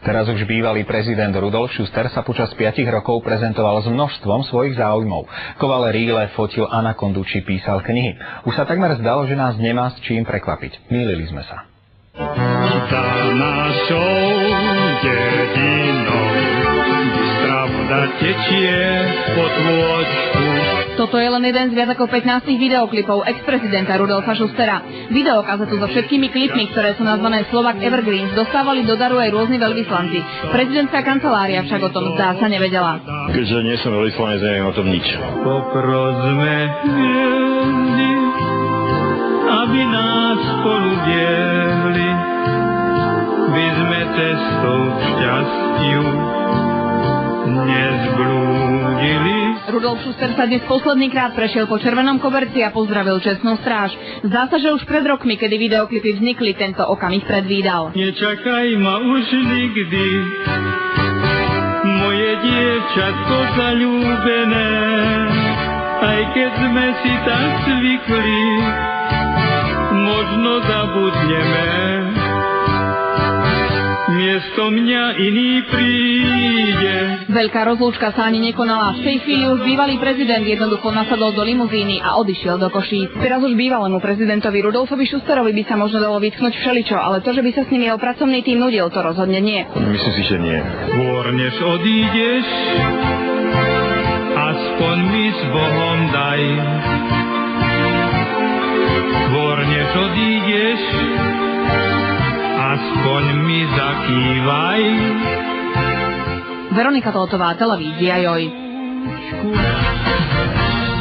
Teraz už bývalý prezident Rudolf Schuster sa počas 5 rokov prezentoval s množstvom svojich záujmov. Koval rýle, fotil anakondu či písal knihy. Už sa takmer zdalo, že nás nemá s čím prekvapiť. Mýlili sme sa. Za našou dedinou bystrá voda tečie pod vôčku. Toto je len jeden z viac ako 15 videoklipov ex-prezidenta Rudolfa Schustera. Videokazetu so všetkými klipmi, ktoré sú nazvané Slovak Evergreens, dostávali do daru aj rôzni veľvyslanci. Prezidentská kancelária však o tom zdá sa nevedela. Keďže nie som veľvyslanec, neviem o tom nič. Poprosme hviezdy, aby nás spolu viedli, by sme cestou k šťastiu nezblúdili. Rudolf Schuster sa dnes poslednýkrát prešiel po červenom koberci a pozdravil čestnú stráž. Zdá sa, že už pred rokmi, kedy videoklipy vznikli, tento okamih predvídal. Nečakaj ma už nikdy, moje dievčatko zaľúbené, aj keď sme si tak zvykli, možno zabudneme. Miesto mňa iný príde. Veľká rozlúčka sa ani nekonala. V tej chvíli už bývalý prezident jednoducho nasadol do limuzíny a odišiel do Košíc. Teraz už bývalému prezidentovi Rudolfovi Schusterovi by sa možno dalo vytknúť všeličo, ale to, že by sa s ním jeho pracovný tým nudil, to rozhodne nie. Myslím si, že nie. Skôr než odídeš, aspoň mi s Bohom daj. Skôr než odídeš, aspoň mi zakývaj. Veronika Tótová, televízia Joj.